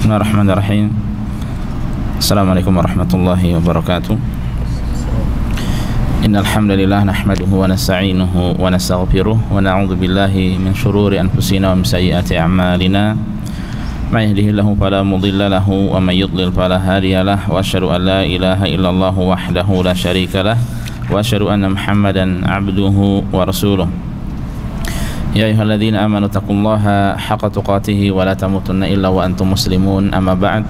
Bismillahirrahmanirrahim. Assalamualaikum warahmatullahi wabarakatuh. Innal hamdalillah nahmaduhu wa nasta'inuhu wa nastaghfiruh wa na'udzu billahi min shururi anfusina wa min sayyiati a'malina. May yahdihillahu fala mudilla lahu wa may yudlil fala hadiya lahu wa asyhadu an la ilaha illallah wahdahu la syarika lah wa asyhadu anna Muhammadan 'abduhu wa rasuluh. Ya ayyuhalladzina amanu taqullaha haqqa tuqatih wa la tamutunna illa wa antum muslimun. Amma ba'd.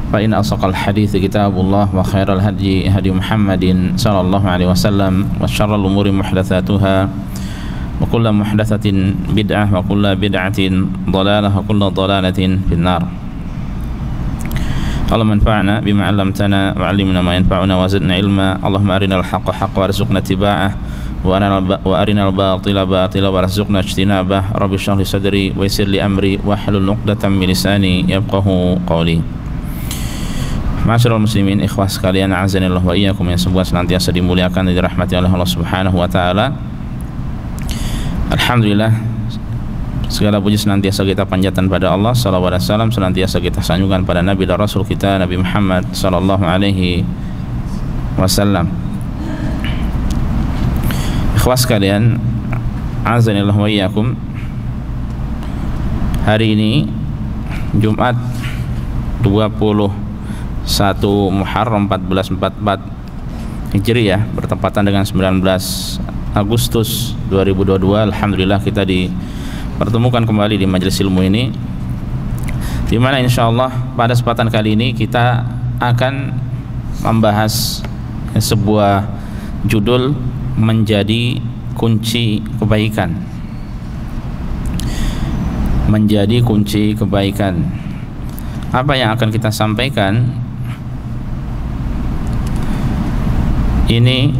Fa inna asaqal hadits kitabullah wa khairal hadi hadi Muhammadin sallallahu alaihi wasallam wa syarrul umuri muhdatsatuha wa kullu muhdatsatin bid'ah wa kullu bid'atin dhalalah wa kullu dhalalatin finnar. Allahumma anfa'na bima 'allamtana wa 'allimna ma yanfa'una wa zidna ilma. Allahumma arinal haqqa haqqan warzuqna ittiba'ah wa arinal batila batila warzuqna ijtinabah. Rabbi shrah li sadri wa yassir li amri wahlul 'uqdatam min lisani yafqahu qawli. Ma'asyiral muslimin, ikhwah sekalian, a'azanillahu wa iyyakum, yang semoga senantiasa dimuliakan dan dirahmati oleh Allah Subhanahu wa taala. Alhamdulillah, segala puji senantiasa kita panjatkan pada Allah, salawat dan salam senantiasa kita sanjungkan pada Nabi dan Rasul kita Nabi Muhammad sallallahu alaihi wasallam. Ikhwah sekalian, a'azanillahu wa iyyakum, hari ini Jumat 21 Muharram 1444 Hijriah bertepatan dengan 19 Agustus 2022. Alhamdulillah kita dipertemukan kembali di majelis ilmu ini, di mana insyaallah pada kesempatan kali ini kita akan membahas sebuah judul, menjadi kunci kebaikan. Menjadi kunci kebaikan. Apa yang akan kita sampaikan ini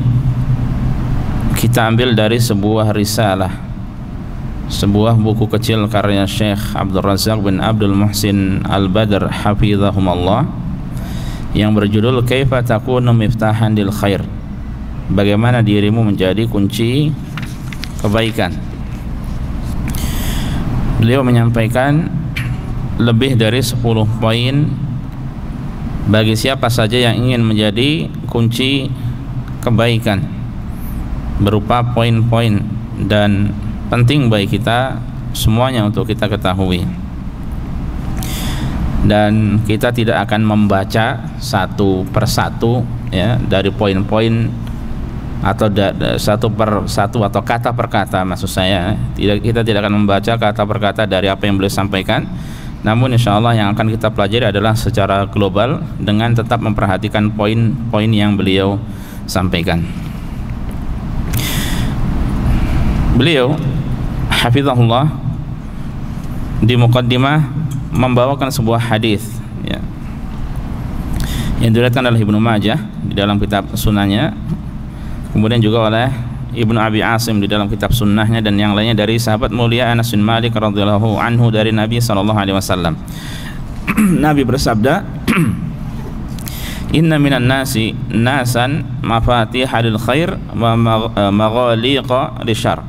kita ambil dari sebuah risalah, sebuah buku kecil karya Syekh Abdul Razak bin Abdul Muhsin Al-Badr hafizahumullah, yang berjudul Kaifa takunu miftahan lil khair, bagaimana dirimu menjadi kunci kebaikan. Beliau menyampaikan lebih dari 10 poin bagi siapa saja yang ingin menjadi kunci kebaikan, berupa poin-poin dan penting bagi kita semuanya untuk kita ketahui. Dan kita tidak akan membaca satu persatu ya, dari poin-poin atau satu per satu atau kata per kata, maksud saya kita tidak akan membaca kata per kata dari apa yang beliau sampaikan. Namun insyaallah yang akan kita pelajari adalah secara global dengan tetap memperhatikan poin-poin yang beliau sampaikan. Beliau hafizahullah di muqaddimah membawakan sebuah hadis ya, yang diriwayatkan oleh Ibnu Majah di dalam kitab sunahnya, kemudian juga oleh Ibnu Abi Asim di dalam kitab sunnahnya, dan yang lainnya dari sahabat mulia Anas bin Malik radhiyallahu anhu dari Nabi sallallahu alaihi wasallam. Nabi bersabda, "Inna minan nasi nasan mafatihal khair wa maghaliqa lisyarr."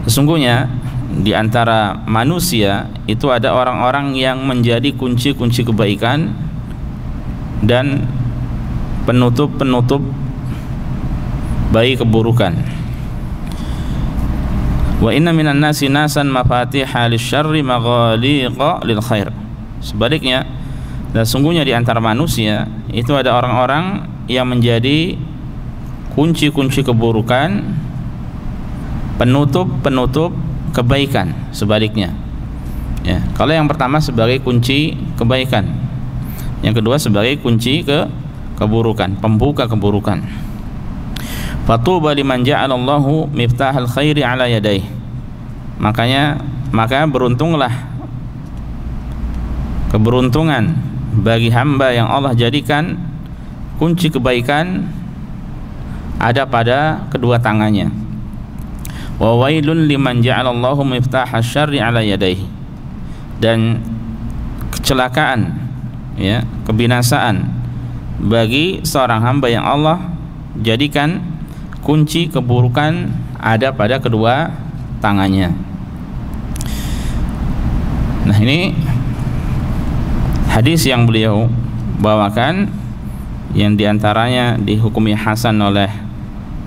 Sesungguhnya di antara manusia itu ada orang-orang yang menjadi kunci-kunci kebaikan dan penutup-penutup bagi keburukan. Wa inna minan nasi nasan mafatihal lisyarri maghaliqa lil khair. Sebaliknya, dan sungguhnya di antara manusia itu ada orang-orang yang menjadi kunci-kunci keburukan, penutup-penutup kebaikan. Sebaliknya ya, kalau yang pertama sebagai kunci kebaikan, yang kedua sebagai kunci keburukan, pembuka keburukan. Fatuba liman ja'alallahu miftahal khairi ala yadayhi. Maka beruntunglah, keberuntungan bagi hamba yang Allah jadikan kunci kebaikan ada pada kedua tangannya. Wa wailun liman ja'alallahu miftahal syarri ala yadayhi. Dan kecelakaan ya, kebinasaan bagi seorang hamba yang Allah jadikan kunci keburukan ada pada kedua tangannya. Nah, ini hadis yang beliau bawakan yang diantaranya dihukumi hasan oleh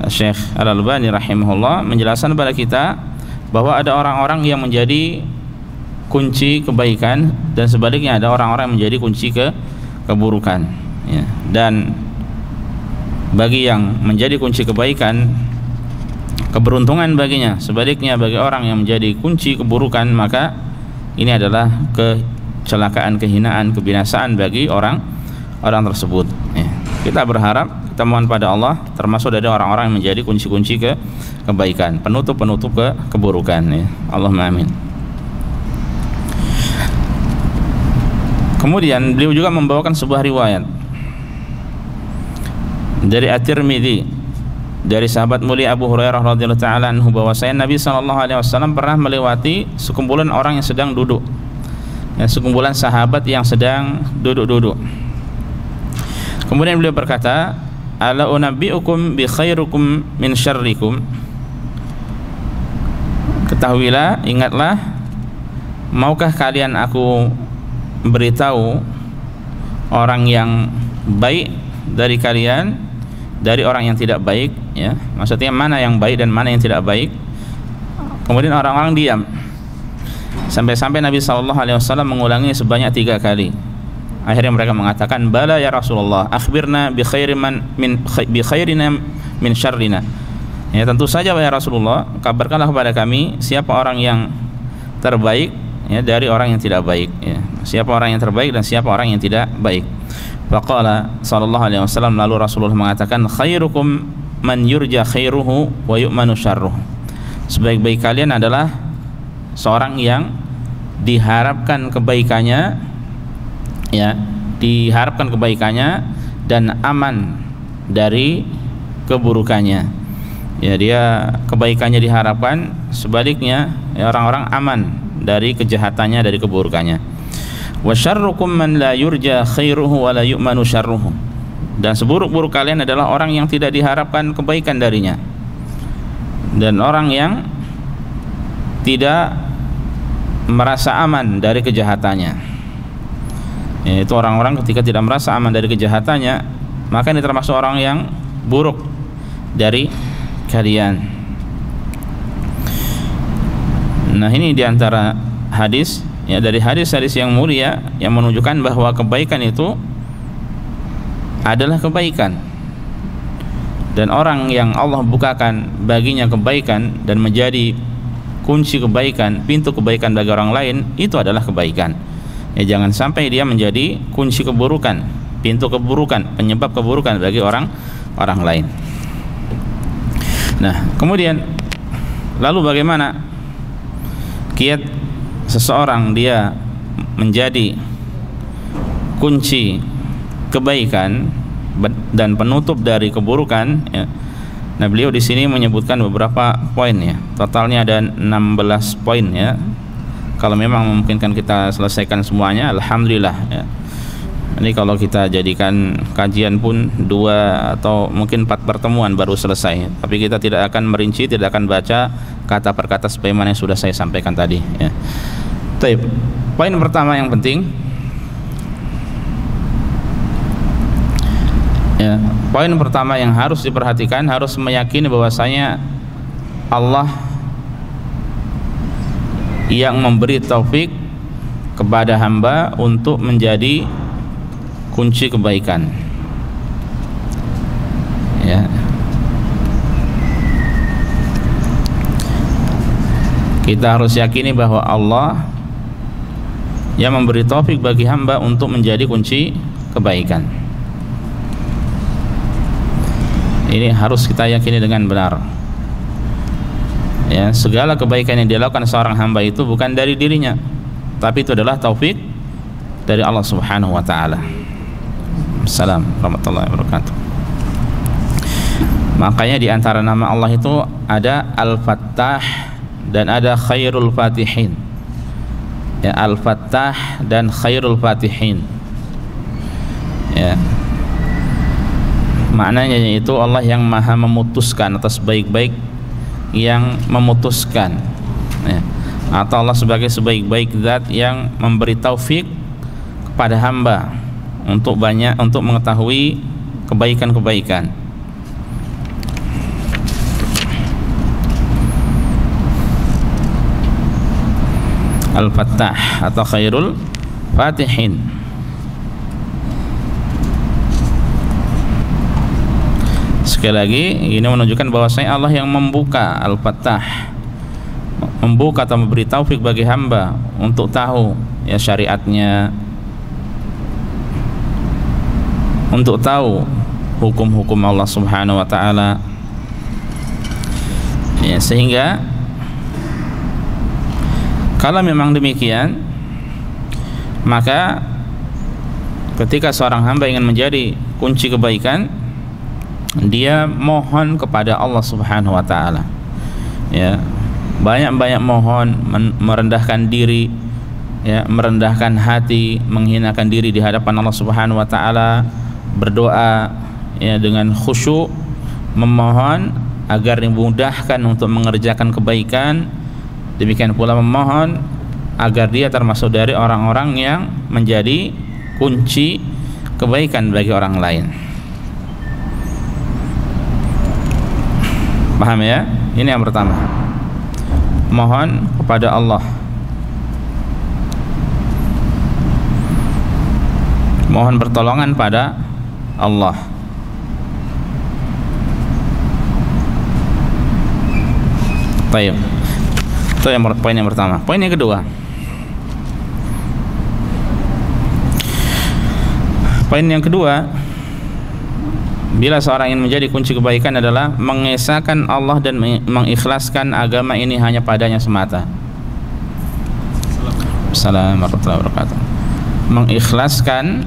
Syekh Al-Albani rahimahullah, menjelaskan kepada kita bahwa ada orang-orang yang menjadi kunci kebaikan dan sebaliknya ada orang-orang yang menjadi kunci keburukan, ya. Dan bagi yang menjadi kunci kebaikan, keberuntungan baginya. Sebaliknya bagi orang yang menjadi kunci keburukan, maka ini adalah kecelakaan, kehinaan, kebinasaan bagi orang tersebut, ya. Kita berharap, kita mohon pada Allah termasuk dari orang-orang yang menjadi kunci-kunci kebaikan, penutup-penutup keburukan, ya. Allahumma amin. Kemudian beliau juga membawakan sebuah riwayat dari At-Tirmidzi dari sahabat mulia Abu Hurairah radhiyallahu taala anhu bahwasanya Nabi sallallahu alaihi wasallam pernah melewati sekumpulan orang yang sedang duduk, ya, sekumpulan sahabat yang sedang duduk-duduk. Kemudian beliau berkata, ala unabbiukum bi khairukum min syarrikum. Ketahuilah, ingatlah, maukah kalian aku beritahu orang yang baik dari kalian dari orang yang tidak baik, ya. Maksudnya mana yang baik dan mana yang tidak baik. Kemudian orang-orang diam sampai-sampai Nabi SAW mengulangi sebanyak 3 kali. Akhirnya mereka mengatakan, bala ya Rasulullah, akhbirna bi khairina min syarrina. Ya, tentu saja ya Rasulullah, kabarkanlah kepada kami siapa orang yang terbaik, ya, dari orang yang tidak baik, ya. Siapa orang yang terbaik dan siapa orang yang tidak baik. Faqala sallallahu alaihi wasallam, lalu Rasulullah mengatakan, khairukum man yurja khairuhu wa yu'manu syarruhu. Sebaik-baik kalian adalah seorang yang diharapkan kebaikannya, ya, diharapkan kebaikannya dan aman dari keburukannya. Ya, dia kebaikannya diharapkan, sebaliknya ya, orang-orang aman dari kejahatannya, dari keburukannya. Wa syarrukum man la yurja khairuhu wa la yu'manu syarruhu. Dan seburuk-buruk kalian adalah orang yang tidak diharapkan kebaikan darinya dan orang yang tidak merasa aman dari kejahatannya. Itu orang-orang ketika tidak merasa aman dari kejahatannya, maka ini termasuk orang yang buruk dari kalian. Nah, ini diantara hadis, ya, dari hadis-hadis yang mulia yang menunjukkan bahwa kebaikan itu adalah kebaikan, dan orang yang Allah bukakan baginya kebaikan dan menjadi kunci kebaikan, pintu kebaikan bagi orang lain, itu adalah kebaikan. Ya, jangan sampai dia menjadi kunci keburukan, pintu keburukan, penyebab keburukan bagi orang lain. Nah, kemudian lalu bagaimana kiat seseorang dia menjadi kunci kebaikan dan penutup dari keburukan, ya. Nah, beliau di sini menyebutkan beberapa poin, ya. Totalnya ada 16 poin, ya. Kalau memang memungkinkan kita selesaikan semuanya, alhamdulillah, ya. Ini kalau kita jadikan kajian pun 2 atau mungkin 4 pertemuan baru selesai. Tapi kita tidak akan merinci, tidak akan baca kata per kata sebagaimana yang sudah saya sampaikan tadi, ya. Baik. Poin pertama yang penting, ya, poin pertama yang harus diperhatikan, harus meyakini bahwasanya Allah yang memberi taufik kepada hamba untuk menjadi kunci kebaikan, ya. Kita harus yakini bahwa Allah yang memberi taufik bagi hamba untuk menjadi kunci kebaikan. Ini harus kita yakini dengan benar, ya. Segala kebaikan yang dilakukan seorang hamba itu bukan dari dirinya, tapi itu adalah taufik dari Allah Subhanahu wa taala. Assalamualaikum warahmatullahi wabarakatuh. Makanya di antara nama Allah itu ada Al-Fattah dan ada Khairul Fatihin, ya, Al-Fattah dan Khairul Fatihin, ya. Maknanya yaitu Allah yang maha memutuskan atas baik-baik yang memutuskan, ya. Atau Allah sebagai sebaik-baik zat yang memberi taufik kepada hamba untuk mengetahui kebaikan-kebaikan. Al-Fattah atau Khairul Fatihin. Sekali lagi, ini menunjukkan bahwasanya Allah yang membuka, Al-Fattah, membuka atau memberi taufik bagi hamba untuk tahu ya syariatnya, untuk tahu hukum-hukum Allah Subhanahu wa taala. Ya, sehingga kalau memang demikian, maka ketika seorang hamba ingin menjadi kunci kebaikan, dia mohon kepada Allah Subhanahu wa taala. Ya, banyak-banyak mohon, merendahkan diri, ya, merendahkan hati, menghinakan diri di hadapan Allah Subhanahu wa taala, berdoa ya dengan khusyuk, memohon agar dimudahkan untuk mengerjakan kebaikan. Demikian pula memohon agar dia termasuk dari orang-orang yang menjadi kunci kebaikan bagi orang lain. Paham ya? Ini yang pertama. Mohon kepada Allah. Mohon pertolongan pada Allah. Baik. Itu poin yang pertama. Poin yang kedua. Poin yang kedua, bila seorang ingin menjadi kunci kebaikan adalah mengesahkan Allah dan mengikhlaskan agama ini hanya padanya semata. Assalamualaikum warahmatullahi wabarakatuh. Mengikhlaskan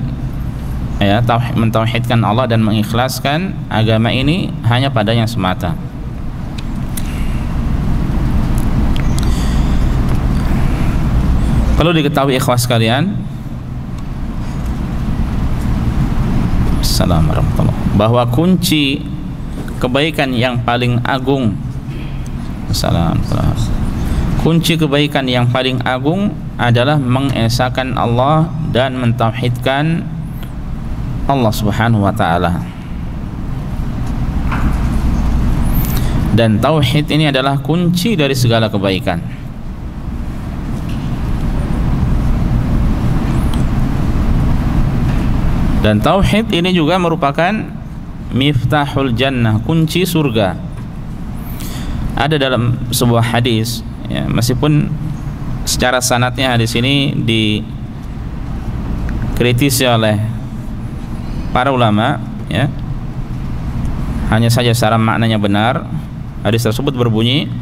ya, mentauhidkan Allah dan mengikhlaskan agama ini hanya padanya semata. Perlu diketahui ikhwas sekalian, Assalamualaikum warahmatullahi wabarakatuh, bahwa kunci kebaikan yang paling agung, kunci kebaikan yang paling agung adalah mengesahkan Allah dan mentauhidkan Allah Subhanahu wa taala. Dan tauhid ini adalah kunci dari segala kebaikan. Dan tauhid ini juga merupakan miftahul jannah, kunci surga. Ada dalam sebuah hadis, ya, meskipun secara sanadnya hadis ini dikritisi oleh para ulama, ya, hanya saja secara maknanya benar. Hadis tersebut berbunyi,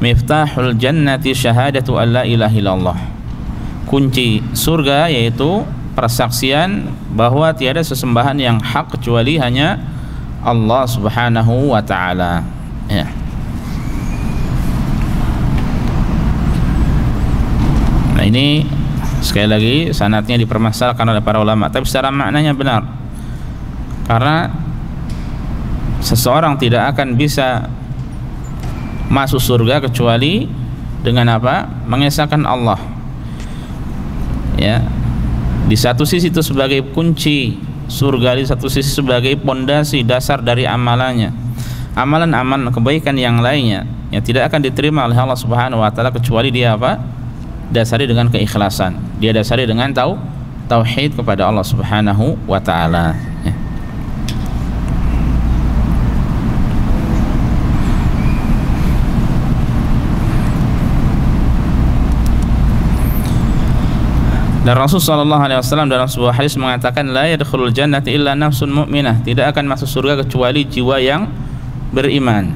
miftahul jannati syahadatu alla ilaha illallah. Kunci surga yaitu persaksian bahwa tiada sesembahan yang hak kecuali hanya Allah Subhanahu wa taala. Ya. Nah, ini sekali lagi sanadnya dipermasalahkan oleh para ulama, tapi secara maknanya benar. Karena seseorang tidak akan bisa masuk surga kecuali dengan apa? Mengesahkan Allah. Ya. Di satu sisi itu sebagai kunci surga, di satu sisi sebagai pondasi dasar dari amalannya. Amalan-amalan kebaikan yang lainnya yang tidak akan diterima oleh Allah Subhanahu wa taala kecuali dia apa? Dasari dengan keikhlasan. Dia dasari dengan tauhid kepada Allah Subhanahu wa taala. Ya. Dan Rasul sallallahu alaihi wasallam dalam sebuah hadis mengatakan, la yadkhulul jannata illa nafsun mu'minah, tidak akan masuk surga kecuali jiwa yang beriman.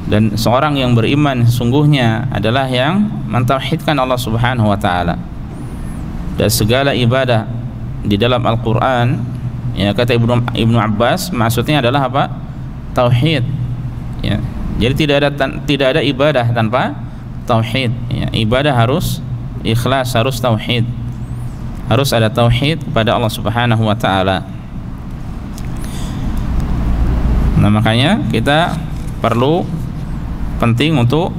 Dan seorang yang beriman sesungguhnya adalah yang mentauhidkan Allah Subhanahu wa taala. Dan segala ibadah di dalam Al-Qur'an, ya, kata Ibnu Abbas, maksudnya adalah apa? Tauhid. Ya. Jadi tidak ada ibadah tanpa tauhid. Ya. Ibadah harus ikhlas, harus tauhid. Harus ada tauhid kepada Allah Subhanahu wa taala. Nah, makanya kita penting untuk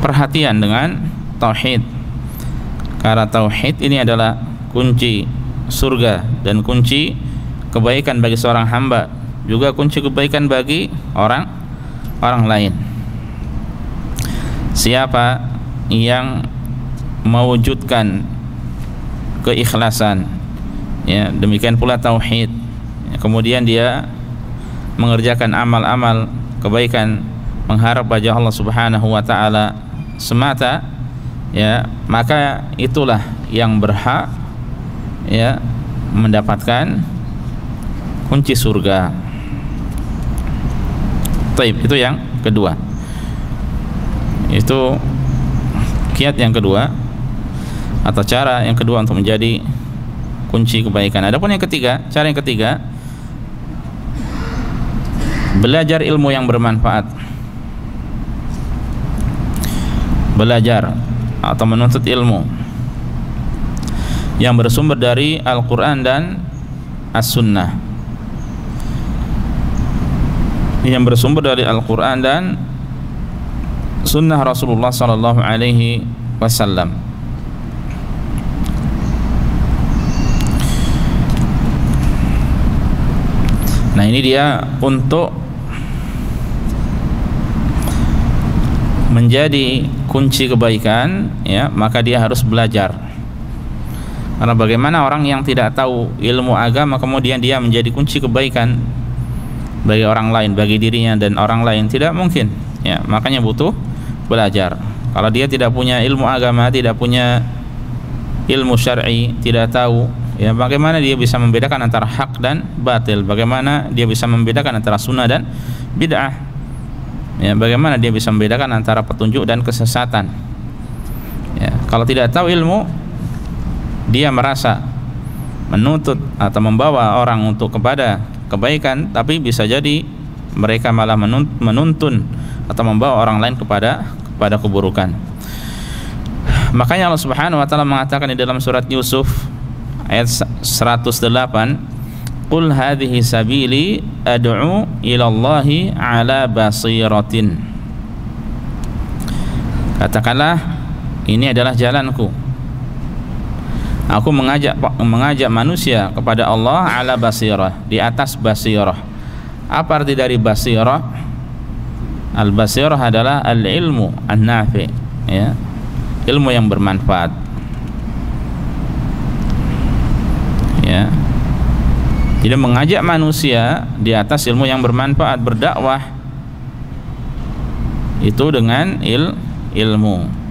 perhatian dengan tauhid. Karena tauhid ini adalah kunci surga dan kunci kebaikan bagi seorang hamba, juga kunci kebaikan bagi orang lain. Siapa yang mewujudkan keikhlasan, ya, demikian pula tauhid, ya, kemudian dia mengerjakan amal-amal kebaikan mengharap wajah Allah Subhanahu wa taala semata, ya, maka itulah yang berhak, ya, mendapatkan kunci surga. Taib, itu yang kedua. Itu kiat yang kedua atau cara yang kedua untuk menjadi kunci kebaikan. Adapun yang ketiga, cara yang ketiga, belajar ilmu yang bermanfaat. Belajar atau menuntut ilmu yang bersumber dari Al-Quran dan As-Sunnah, yang bersumber dari Al-Quran dan Sunnah Rasulullah Sallallahu Alaihi Wasallam. Nah, ini dia untuk menjadi kunci kebaikan, ya, maka dia harus belajar. Karena bagaimana orang yang tidak tahu ilmu agama kemudian dia menjadi kunci kebaikan bagi orang lain, bagi dirinya dan orang lain, tidak mungkin, ya. Makanya butuh belajar. Kalau dia tidak punya ilmu agama, tidak punya ilmu syar'i, tidak tahu, ya, bagaimana dia bisa membedakan antara hak dan batil, bagaimana dia bisa membedakan antara sunnah dan bid'ah, ya, bagaimana dia bisa membedakan antara petunjuk dan kesesatan, ya. Kalau tidak tahu ilmu, dia merasa menuntut atau membawa orang untuk kepada kebaikan, tapi bisa jadi mereka malah menuntun atau membawa orang lain kepada keburukan. Makanya Allah Subhanahu wa taala mengatakan di dalam surat Yusuf ayat 108, "Qul hadhihi sabili ad'u ila Allahi ala basiratin." Katakanlah, ini adalah jalanku. Aku mengajak manusia kepada Allah ala basirah, di atas basirah. Apa arti dari basirah? Al-basirah adalah al-ilmu an-nafi', ya, ilmu yang bermanfaat, ya. Jadi mengajak manusia di atas ilmu yang bermanfaat, berdakwah itu dengan ilmu.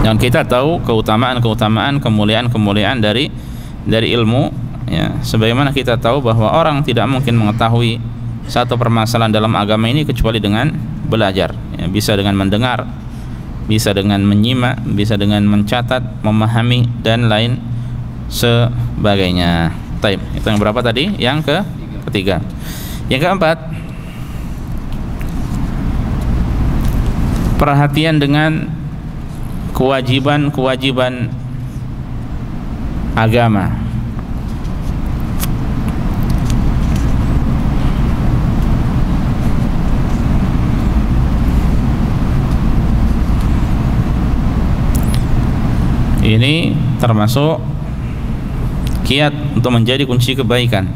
Dan kita tahu keutamaan, kemuliaan dari ilmu, ya. Sebagaimana kita tahu bahwa orang tidak mungkin mengetahui satu permasalahan dalam agama ini kecuali dengan belajar, ya. Bisa dengan mendengar, bisa dengan menyimak, bisa dengan mencatat, memahami dan lain sebagainya. Taib. Itu yang berapa tadi? Yang ketiga. Yang keempat, perhatian dengan kewajiban agama. Ini termasuk kiat untuk menjadi kunci kebaikan.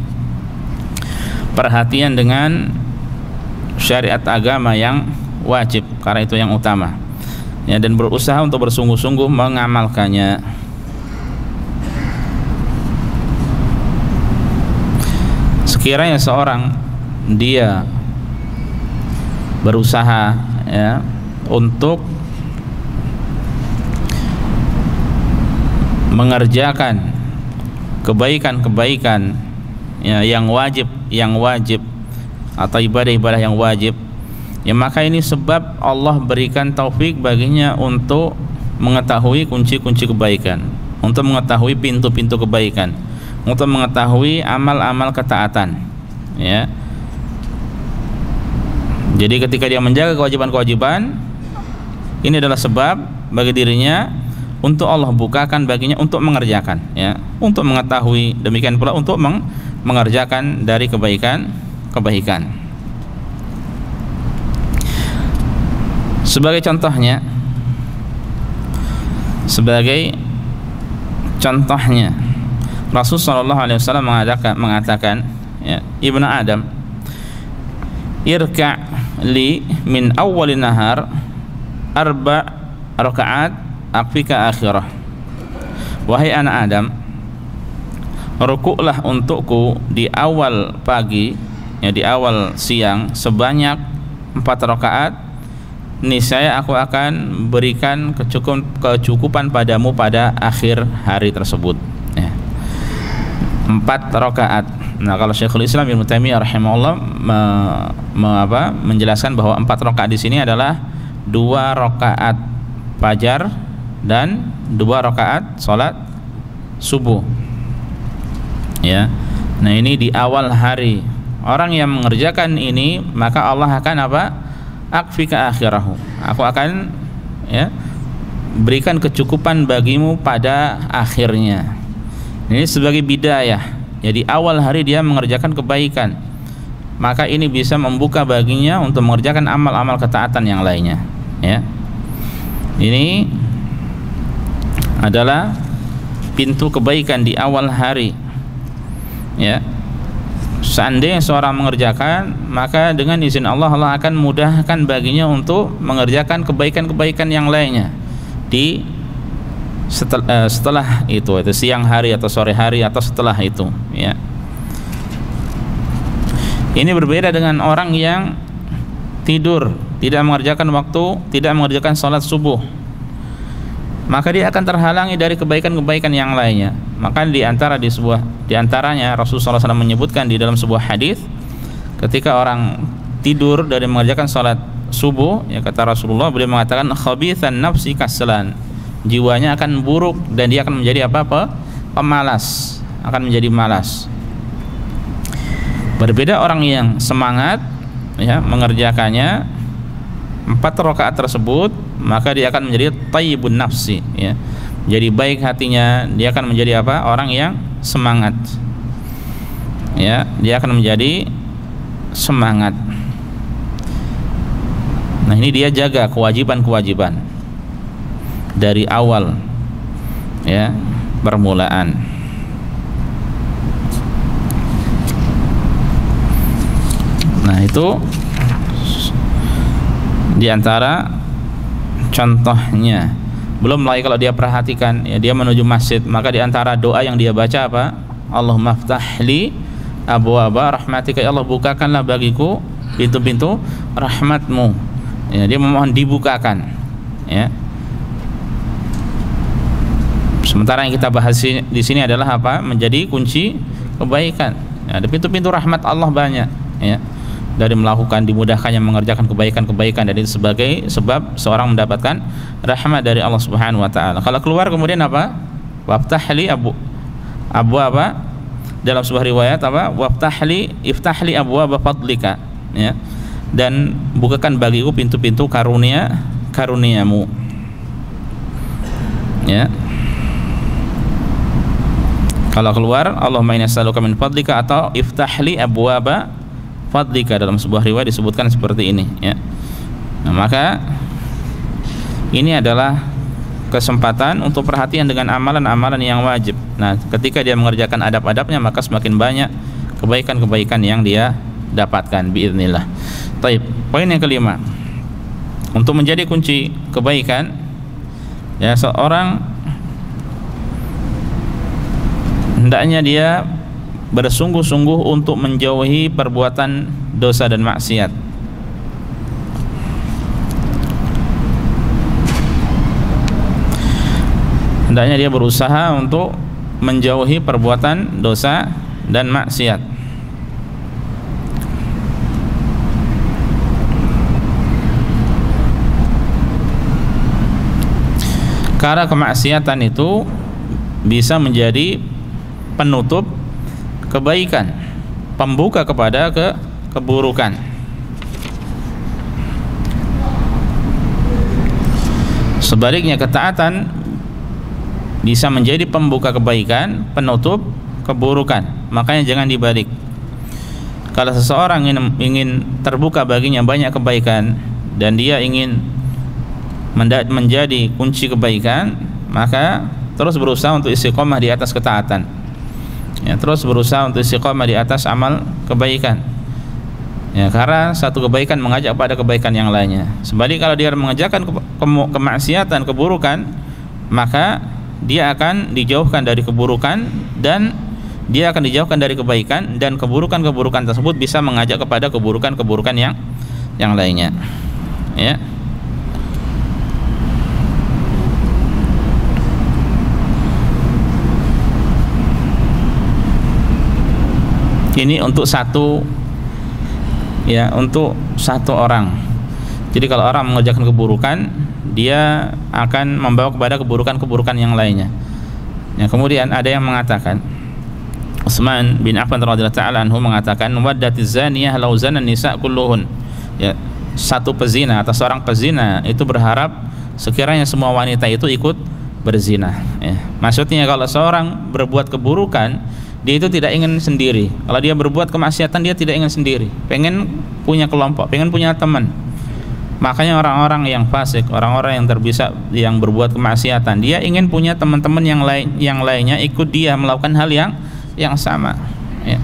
Perhatian dengan syariat agama yang wajib, karena itu yang utama, ya, dan berusaha untuk bersungguh-sungguh mengamalkannya. Sekiranya seorang dia berusaha, ya, untuk mengerjakan kebaikan-kebaikan, ya, yang wajib atau ibadah-ibadah yang wajib, ya, maka ini sebab Allah berikan taufik baginya untuk mengetahui kunci-kunci kebaikan, untuk mengetahui pintu-pintu kebaikan, untuk mengetahui amal-amal ketaatan, ya. Jadi ketika dia menjaga kewajiban-kewajiban, ini adalah sebab bagi dirinya untuk Allah bukakan baginya untuk mengerjakan, ya, untuk mengetahui, demikian pula untuk mengerjakan dari kebaikan. Sebagai contohnya, Rasul sallallahu alaihi wasallam mengatakan, ya, Ibnu Adam, irka' li min awwalin nahar 4 rakaat akfika akhirah. Wahai anak Adam, rukuklah untukku di awal pagi, ya, di awal siang sebanyak 4 rakaat, niscaya aku akan berikan kecukupan padamu pada akhir hari tersebut, ya. 4 rakaat. Nah, kalau Syekhul Islam Ibnu Taimiyah rahimahullah menjelaskan bahwa 4 rakaat di sini adalah 2 rakaat fajar dan 2 rakaat salat subuh, ya. Nah, ini di awal hari. Orang yang mengerjakan ini, maka Allah akan apa? Akfika akhirahu. Aku akan, ya, berikan kecukupan bagimu pada akhirnya. Ini sebagai bidayah. Jadi awal hari dia mengerjakan kebaikan, maka ini bisa membuka baginya untuk mengerjakan amal-amal ketaatan yang lainnya, ya. Ini adalah pintu kebaikan di awal hari, ya. Seandainya seorang mengerjakan, maka dengan izin Allah, Allah akan mudahkan baginya untuk mengerjakan kebaikan-kebaikan yang lainnya di setelah itu siang hari atau sore hari atau setelah itu, ya. Ini berbeda dengan orang yang tidur, tidak mengerjakan waktu, tidak mengerjakan salat subuh, maka dia akan terhalangi dari kebaikan-kebaikan yang lainnya. Maka di antaranya Rasulullah SAW menyebutkan di dalam sebuah hadis, ketika orang tidur dari mengerjakan salat subuh, ya, kata Rasulullah, beliau mengatakan khabithan nafsi kaslan, jiwanya akan buruk dan dia akan menjadi pemalas, akan menjadi malas. Berbeda orang yang semangat, ya, mengerjakannya 4 rakaat tersebut, maka dia akan menjadi thayyibun nafsi, ya. Jadi baik hatinya, dia akan menjadi orang yang semangat, ya, dia akan menjadi semangat. Nah, ini dia jaga kewajiban-kewajiban dari awal, ya, permulaan. Nah, itu diantara contohnya. Belum lagi kalau dia perhatikan, ya, dia menuju masjid, maka diantara doa yang dia baca apa? Allahumma ftahli abwaaba rahmatika, ya Allah, bukakanlah bagiku pintu-pintu rahmatmu, ya, dia memohon dibukakan, ya. Sementara yang kita bahas di sini adalah apa? Menjadi kunci kebaikan. Ya, ada pintu-pintu rahmat Allah banyak, ya, dari melakukan, dimudahkannya mengerjakan kebaikan-kebaikan, dan itu sebagai sebab seorang mendapatkan rahmat dari Allah Subhanahu wa taala. Kalau keluar kemudian apa? Waftahli abu apa? Dalam sebuah riwayat apa? Iftahli abwaaba fadlika, ya. Dan bukakan bagiku pintu-pintu karuniamu, ya. Kalau keluar, Allahumma inni as'aluka min fadlika, atau iftahli abwaaba fadlika, dalam sebuah riwayat disebutkan seperti ini, ya. Nah, maka ini adalah kesempatan untuk perhatian dengan amalan-amalan yang wajib. Nah, ketika dia mengerjakan adab-adabnya, maka semakin banyak kebaikan-kebaikan yang dia dapatkan biiznillah. Baik, poin yang kelima, untuk menjadi kunci kebaikan, ya, seorang hendaknya dia bersungguh-sungguh untuk menjauhi perbuatan dosa dan maksiat. Hendaknya dia berusaha untuk menjauhi perbuatan dosa dan maksiat. Karena kemaksiatan itu bisa menjadi penutup kebaikan, pembuka kepada keburukan. Sebaliknya, ketaatan bisa menjadi pembuka kebaikan, penutup keburukan. Makanya jangan dibalik. Kalau seseorang ingin terbuka baginya banyak kebaikan dan dia ingin menjadi kunci kebaikan, maka terus berusaha untuk istiqomah di atas ketaatan, ya, terus berusaha untuk istiqomah di atas amal kebaikan, ya, karena satu kebaikan mengajak pada kebaikan yang lainnya. Sebaliknya kalau dia mengerjakan kemaksiatan, keburukan, maka dia akan dijauhkan dari keburukan dan dia akan dijauhkan dari kebaikan, dan keburukan-keburukan tersebut bisa mengajak kepada keburukan-keburukan yang lainnya, ya. Ini untuk satu, ya, untuk satu orang. Jadi kalau orang mengerjakan keburukan, dia akan membawa kepada keburukan-keburukan yang lainnya. Ya, kemudian ada yang mengatakan, Utsman bin Affan radhiyallahu ta'ala anhu mengatakan, waddatiz zaniyah law zana nisa kulluhun. Ya, satu pezina atau seorang pezina itu berharap sekiranya semua wanita itu ikut berzina, ya. Maksudnya kalau seorang berbuat keburukan, dia itu tidak ingin sendiri. Kalau dia berbuat kemaksiatan, dia tidak ingin sendiri, pengen punya kelompok, pengen punya teman. Makanya orang-orang yang fasik, orang-orang yang terbisa, yang berbuat kemaksiatan, dia ingin punya teman-teman yang lainnya ikut dia melakukan hal yang sama, ya.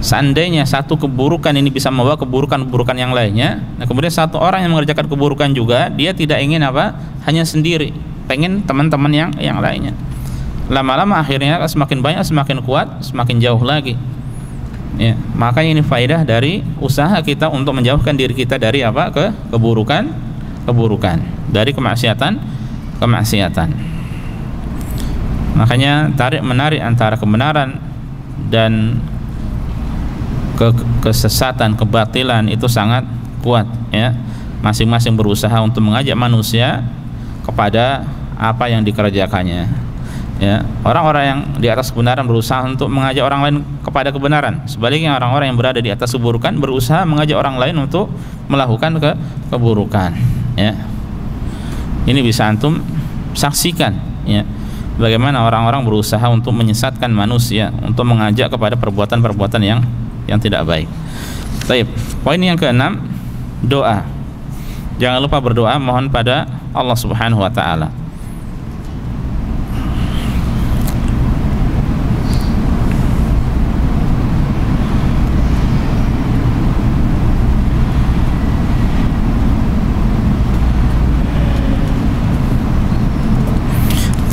Seandainya satu keburukan ini bisa membawa keburukan-keburukan yang lainnya, nah kemudian satu orang yang mengerjakan keburukan juga, dia tidak ingin apa? Hanya sendiri, pengen teman-teman yang lainnya. Lama-lama akhirnya semakin banyak, semakin kuat, semakin jauh lagi, ya. Makanya ini faedah dari usaha kita untuk menjauhkan diri kita dari apa? Keburukan, dari kemaksiatan. Makanya tarik menarik antara kebenaran dan kesesatan, kebatilan itu sangat kuat, ya. Masing-masing berusaha untuk mengajak manusia kepada apa yang dikerjakannya, ya. Orang-orang yang di atas kebenaran berusaha untuk mengajak orang lain kepada kebenaran. Sebaliknya orang-orang yang berada di atas keburukan berusaha mengajak orang lain untuk melakukan keburukan, ya. Ini bisa antum saksikan, ya, bagaimana orang-orang berusaha untuk menyesatkan manusia, untuk mengajak kepada perbuatan-perbuatan yang tidak baik. Baik, poin yang keenam, doa. Jangan lupa berdoa, mohon pada Allah Subhanahu wa taala.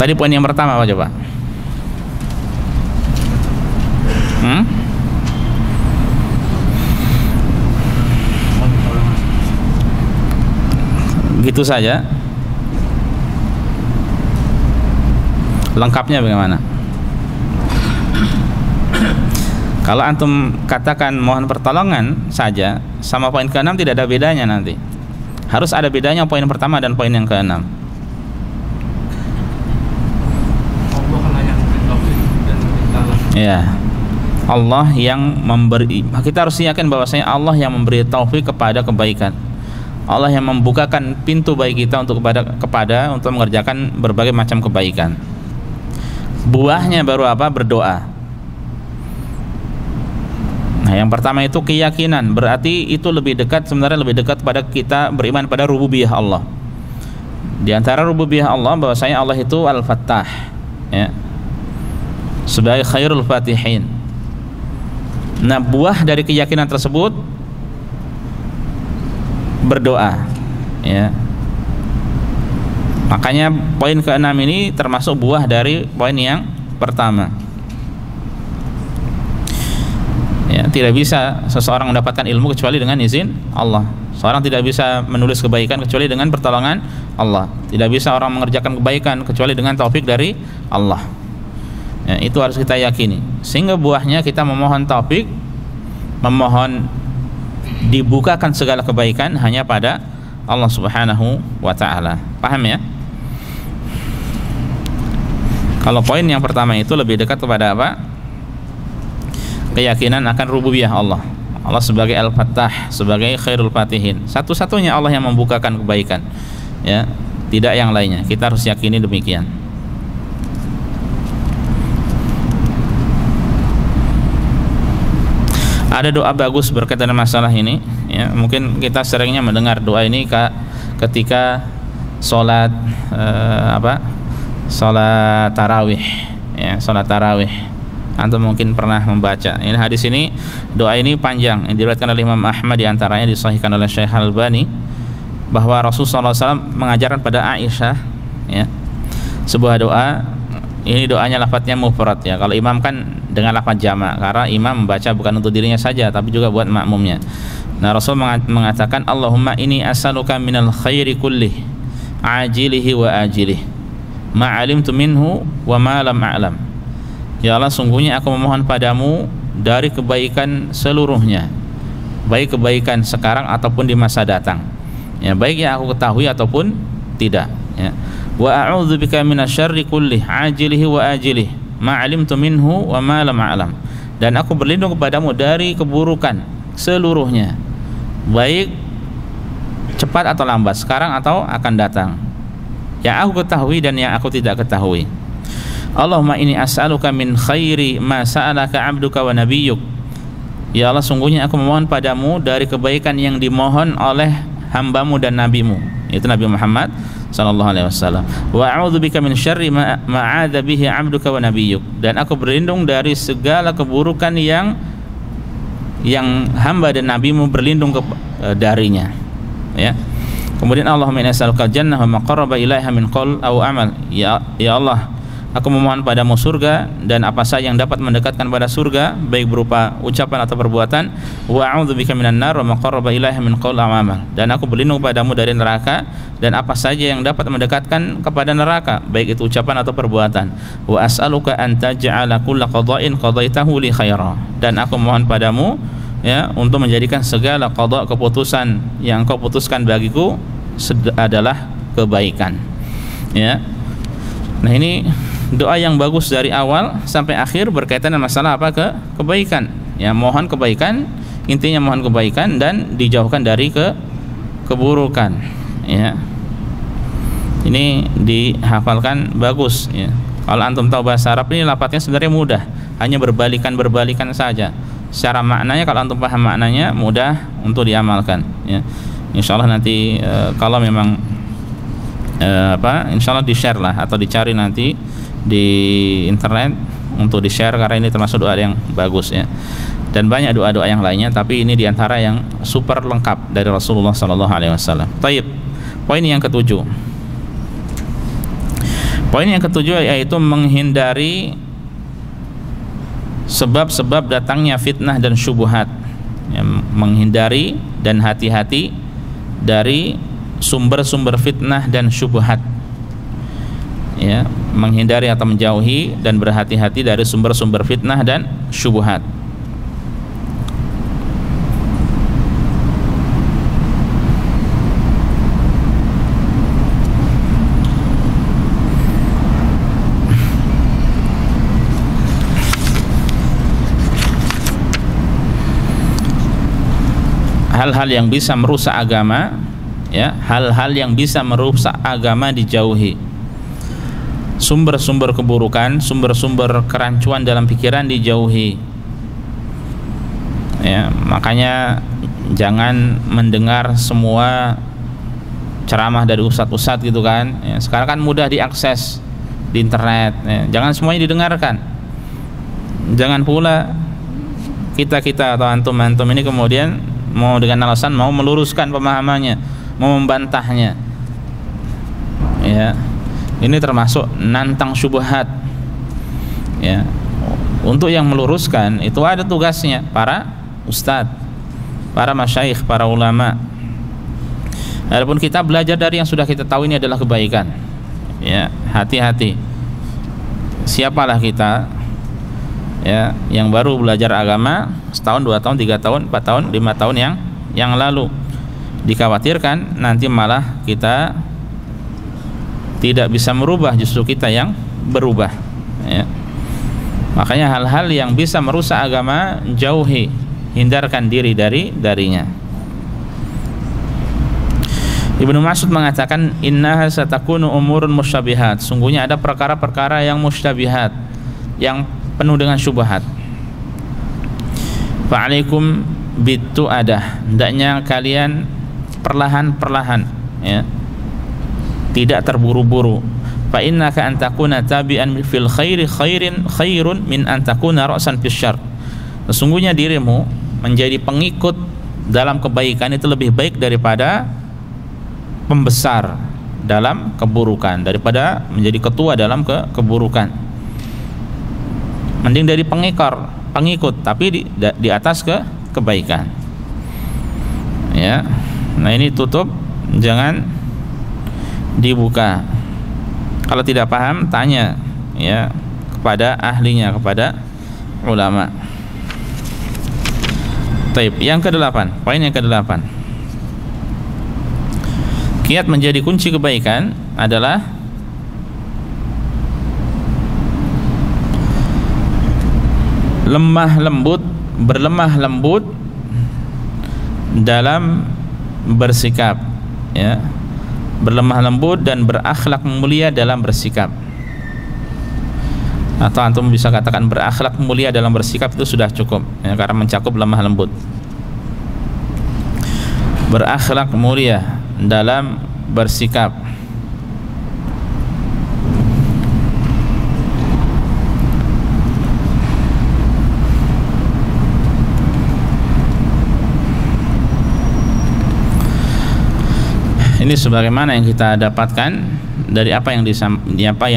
Tadi poin yang pertama apa coba? Gitu saja. Lengkapnya bagaimana? Kalau antum katakan mohon pertolongan saja, sama poin ke-6 tidak ada bedanya nanti. Harus ada bedanya poin pertama dan poin yang ke-6. Ya, Allah yang memberi. Kita harus yakin bahwasanya Allah yang memberi taufik kepada kebaikan. Allah yang membukakan pintu baik kita untuk kepada untuk mengerjakan berbagai macam kebaikan. Buahnya baru apa? Berdoa. Nah, yang pertama itu keyakinan, berarti itu lebih dekat, sebenarnya lebih dekat pada kita beriman pada rububiyah Allah. Di antara rububiyah Allah bahwasanya Allah itu Al-Fattah, ya, sebagai khairul fatihin. Nah, buah dari keyakinan tersebut berdoa, ya. Makanya poin ke-6 ini termasuk buah dari poin yang pertama. Ya, tidak bisa seseorang mendapatkan ilmu kecuali dengan izin Allah. Seorang tidak bisa menulis kebaikan kecuali dengan pertolongan Allah. Tidak bisa orang mengerjakan kebaikan kecuali dengan taufik dari Allah. Ya, itu harus kita yakini. Sehingga buahnya kita memohon taufik, memohon dibukakan segala kebaikan hanya pada Allah Subhanahu wa ta'ala. Paham ya? Kalau poin yang pertama itu lebih dekat kepada apa? Keyakinan akan rububiyah Allah. Allah sebagai Al-Fattah, sebagai khairul fatihin. Satu-satunya Allah yang membukakan kebaikan, ya, tidak yang lainnya. Kita harus yakini demikian. Ada doa bagus berkaitan dengan masalah ini, ya. Mungkin kita seringnya mendengar doa ini ketika salat salat tarawih, ya, salat tarawih. Antum mungkin pernah membaca. Ini hadis ini, doa ini panjang, yang diriwayatkan oleh Imam Ahmad, di antaranya disahihkan oleh Syekh Al-Albani, bahwa Rasulullah SAW mengajarkan pada Aisyah, ya, sebuah doa. Ini doanya lafadznya mufrad, ya. Kalau imam kan dengan lafaz jamak, karena imam membaca bukan untuk dirinya saja tapi juga buat makmumnya. Nah, Rasul mengatakan, Allahumma ini as'aluka minal khairi kullih, ajilihi wa ajilih, ma alimtu minhu wa ma lam a'lam. Ya Allah, sungguhnya aku memohon padamu dari kebaikan seluruhnya, baik kebaikan sekarang ataupun di masa datang, ya, baik yang aku ketahui ataupun tidak, ya. Wa a'udzubika minasyarri kullih, ajilihi wa ajilih, ma alimtu minhu wa ma lam a'lam. Dan aku berlindung kepadamu dari keburukan seluruhnya, baik cepat atau lambat, sekarang atau akan datang, yang aku ketahui dan yang aku tidak ketahui. Allahumma inni as'aluka min khairi ma sa'alaka 'abduka wa nabiyyuk. Ya Allah, sungguhnya aku memohon padamu dari kebaikan yang dimohon oleh hambamu dan nabimu, yaitu Nabi Muhammad sallallahu alaihi wasallam. Wa a'udzubika min syarri ma 'adza bihi 'abduka wa nabiyyuk. Dan aku berlindung dari segala keburukan yang hamba dan nabimu berlindung darinya, ya. Kemudian Allahumma inni as'aluka al-jannah wa ma qarraba ilaiha min qaul aw amal. Ya Allah, aku memohon padamu surga dan apa saja yang dapat mendekatkan pada surga, baik berupa ucapan atau perbuatan. Wa a'udzubika minan nar wa ma qarraba ilaiha min qaul aw amal. Dan aku berlindung padamu dari neraka dan apa saja yang dapat mendekatkan kepada neraka, baik itu ucapan atau perbuatan. Wa as'aluka an taj'ala kulla qada'in qadaitahu li khaira. Dan aku mohon padamu, ya, untuk menjadikan segala qada, keputusan yang kau putuskan bagiku adalah kebaikan, ya. Nah, ini doa yang bagus dari awal sampai akhir berkaitan dengan masalah kebaikan, ya, mohon kebaikan, intinya mohon kebaikan dan dijauhkan dari keburukan, ya. Ini dihafalkan bagus, ya. Kalau antum tahu bahasa Arab, ini lafadznya sebenarnya mudah, hanya berbalikan saja. Secara maknanya, kalau antum paham maknanya, mudah untuk diamalkan, ya. Insyaallah nanti kalau memang insyaallah di-share lah atau dicari nanti di internet untuk di-share, karena ini termasuk doa yang bagus, ya. Dan banyak doa-doa yang lainnya, tapi ini diantara yang super lengkap dari Rasulullah sallallahu alaihi wasallam. Baik. Poin yang ketujuh. Poin yang ketujuh yaitu menghindari sebab-sebab datangnya fitnah dan syubhat, ya, menghindari dan hati-hati dari sumber-sumber fitnah dan syubhat, ya, menghindari atau menjauhi dan berhati-hati dari sumber-sumber fitnah dan syubhat. Hal-hal yang bisa merusak agama, ya, hal-hal yang bisa merusak agama dijauhi. Sumber-sumber keburukan, sumber-sumber kerancuan dalam pikiran dijauhi, ya. Makanya jangan mendengar semua ceramah dari ustadz-ustadz gitu kan, ya. Sekarang kan mudah diakses di internet, ya. Jangan semuanya didengarkan. Jangan pula kita atau antum ini kemudian mau dengan alasan mau meluruskan pemahamannya, mau membantahnya, ya. Ini termasuk nantang syubhat, ya. Untuk yang meluruskan itu ada tugasnya para ustadz, para masyayikh, para ulama. Adapun kita belajar dari yang sudah kita tahu ini adalah kebaikan, ya. Hati-hati, siapalah kita, ya, yang baru belajar agama setahun, 2 tahun, 3 tahun, 4 tahun, 5 tahun yang lalu. Dikhawatirkan nanti malah kita tidak bisa merubah, justru kita yang berubah, ya. Makanya hal-hal yang bisa merusak agama jauhi, hindarkan diri darinya. Ibnu Mas'ud mengatakan, innaha satakunu umurun musyabihat. Sungguhnya ada perkara-perkara yang musyabihat, yang penuh dengan syubhat. Fa'alaikum bitu'adah, hendaknya kalian perlahan-perlahan, ya, tidak terburu-buru. Fa innaka an takuna tabi'an fil khairun min an takuna ra'san fis syarr. Sesungguhnya dirimu menjadi pengikut dalam kebaikan itu lebih baik daripada pembesar dalam keburukan, daripada menjadi ketua dalam keburukan. Mending dari pengikut tapi di atas kebaikan. Ya. Nah, ini tutup, jangan dibuka. Kalau tidak paham tanya ya kepada ahlinya, kepada ulama. Taib. Yang ke-8, poin yang ke-8. Kiat menjadi kunci kebaikan adalah berlemah lembut dalam bersikap, ya. Berlemah lembut dan berakhlak mulia dalam bersikap. Atau antum bisa katakan berakhlak mulia dalam bersikap itu sudah cukup, ya, karena mencakup lemah lembut. Berakhlak mulia dalam bersikap. Ini sebagaimana yang kita dapatkan dari apa yang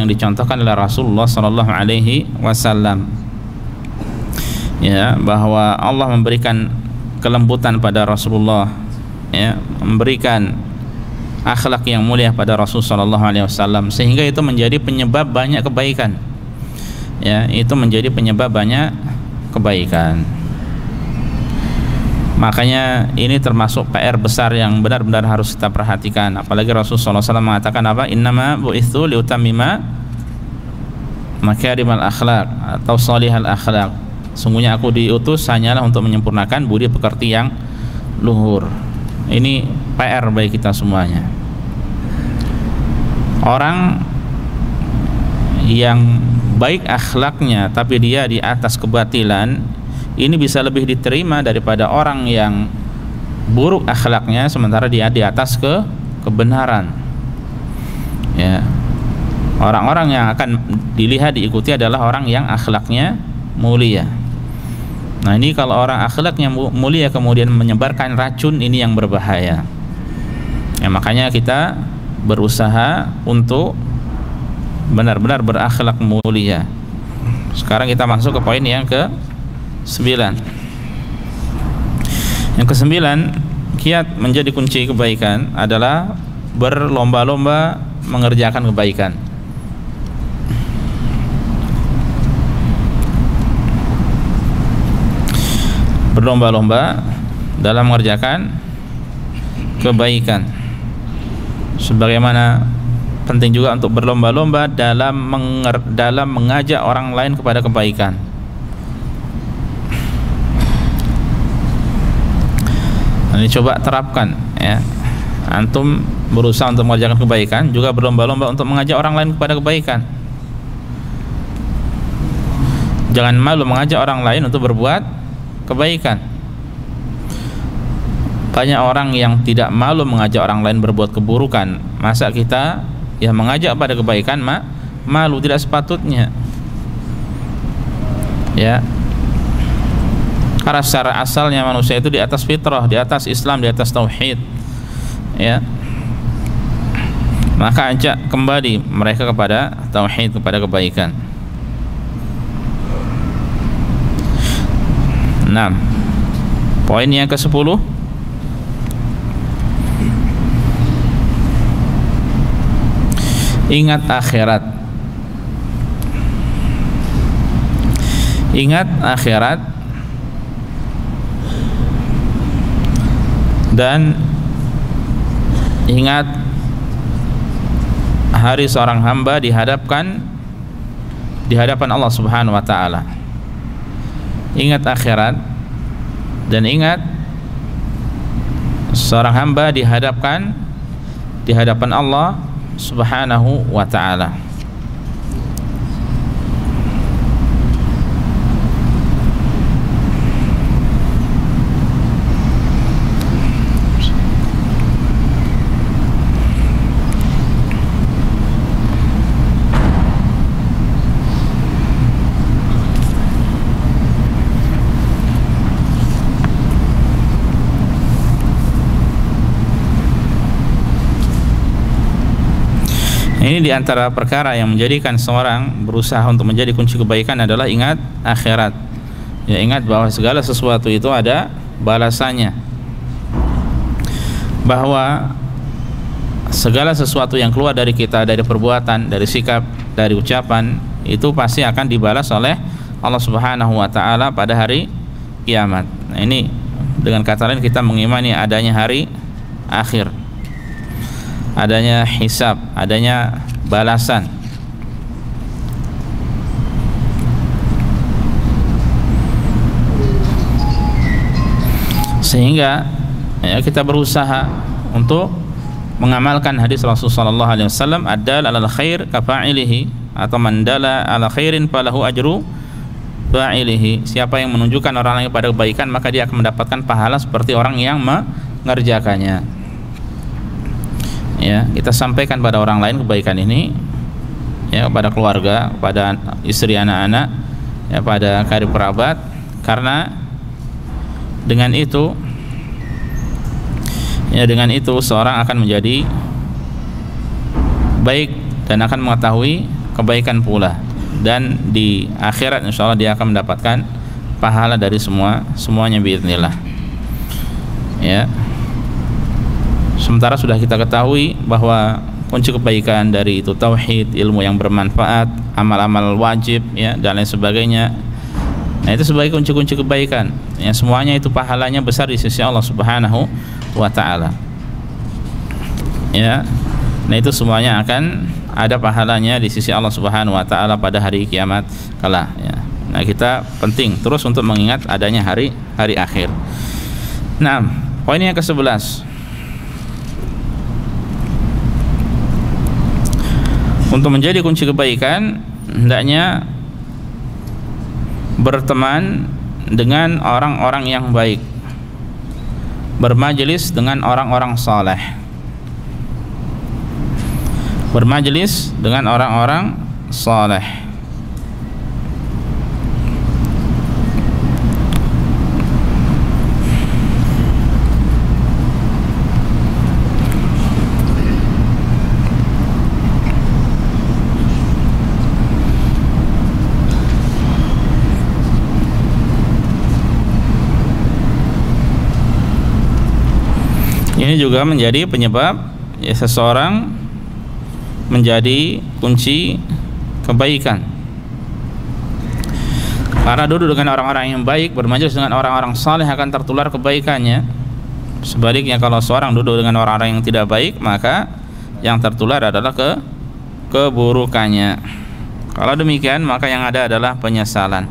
dicontohkan oleh Rasulullah sallallahu alaihi wasallam. Ya, bahwa Allah memberikan kelembutan pada Rasulullah, ya, memberikan akhlak yang mulia pada Rasul sallallahu alaihi wasallam, sehingga itu menjadi penyebab banyak kebaikan. Ya, itu menjadi penyebab banyak kebaikan. Makanya ini termasuk PR besar yang benar-benar harus kita perhatikan. Apalagi Rasulullah SAW mengatakan apa? Innama bu'itsu liutammima makarimal akhlak atau shalihal akhlak. Sungguhnya aku diutus hanyalah untuk menyempurnakan budi pekerti yang luhur. Ini PR bagi kita semuanya. Orang yang baik akhlaknya tapi dia di atas kebatilan, ini bisa lebih diterima daripada orang yang buruk akhlaknya sementara dia di atas kebenaran. Ya. Orang-orang yang akan dilihat diikuti adalah orang yang akhlaknya mulia. Nah, ini kalau orang akhlaknya mulia kemudian menyebarkan racun, ini yang berbahaya. Ya, makanya kita berusaha untuk benar-benar berakhlak mulia. Sekarang kita masuk ke poin yang ke-9. Yang ke-9, kiat menjadi kunci kebaikan adalah berlomba-lomba mengerjakan kebaikan. Berlomba-lomba dalam mengerjakan kebaikan. Sebagaimana penting juga untuk berlomba-lomba dalam mengajak orang lain kepada kebaikan. Ini coba terapkan, ya. Antum berusaha untuk mengerjakan kebaikan, juga berlomba-lomba untuk mengajak orang lain kepada kebaikan. Jangan malu mengajak orang lain untuk berbuat kebaikan. Banyak orang yang tidak malu mengajak orang lain berbuat keburukan. Masa kita ya mengajak pada kebaikan malu, tidak sepatutnya. Ya. Karena secara asalnya manusia itu di atas fitrah, di atas Islam, di atas tauhid. Ya. Maka ajak kembali mereka kepada tauhid, kepada kebaikan. 6. Poin yang ke-10, ingat akhirat. Ingat akhirat dan ingat hari seorang hamba di hadapan Allah Subhanahu wa taala. Ingat akhirat dan ingat seorang hamba dihadapkan di hadapan Allah Subhanahu wa taala. Ini diantara perkara yang menjadikan seorang berusaha untuk menjadi kunci kebaikan adalah ingat akhirat. Ya, ingat bahwa segala sesuatu itu ada balasannya. Bahwa segala sesuatu yang keluar dari kita, dari perbuatan, dari sikap, dari ucapan, itu pasti akan dibalas oleh Allah Subhanahu wa taala pada hari kiamat. Nah, ini dengan kata lain kita mengimani adanya hari akhir, adanya hisab, adanya balasan. Sehingga ya, kita berusaha untuk mengamalkan hadis Rasulullah sallallahu alaihi wasallam, ad-dal 'alal khair kafa'ilihi, atau man dala 'ala khairin falahu ajru fa'ilihi. Siapa yang menunjukkan orang lain kepada kebaikan, maka dia akan mendapatkan pahala seperti orang yang mengerjakannya. Ya, kita sampaikan pada orang lain kebaikan ini, ya, kepada keluarga, kepada istri, anak-anak, ya, pada karib kerabat, karena dengan itu, ya, dengan itu seorang akan menjadi baik dan akan mengetahui kebaikan pula, dan di akhirat insyaallah dia akan mendapatkan pahala dari semuanya biidznillah. Ya. Sementara sudah kita ketahui bahwa kunci kebaikan dari itu tauhid, ilmu yang bermanfaat, amal-amal wajib, ya, dan lain sebagainya. Nah, itu sebagai kunci-kunci kebaikan. Ya, semuanya itu pahalanya besar di sisi Allah Subhanahu wa taala. Ya. Nah, itu semuanya akan ada pahalanya di sisi Allah Subhanahu wa taala pada hari kiamat kala, ya. Nah, kita penting terus untuk mengingat adanya hari akhir. Nah, poin yang ke-11. Untuk menjadi kunci kebaikan, hendaknya berteman dengan orang-orang yang baik, bermajelis dengan orang-orang saleh, bermajelis dengan orang-orang saleh. Ini juga menjadi penyebab, ya, seseorang menjadi kunci kebaikan. Karena duduk dengan orang-orang yang baik, bermajelis dengan orang-orang saleh, akan tertular kebaikannya. Sebaliknya, kalau seorang duduk dengan orang-orang yang tidak baik, maka yang tertular adalah keburukannya. Kalau demikian, maka yang ada adalah penyesalan.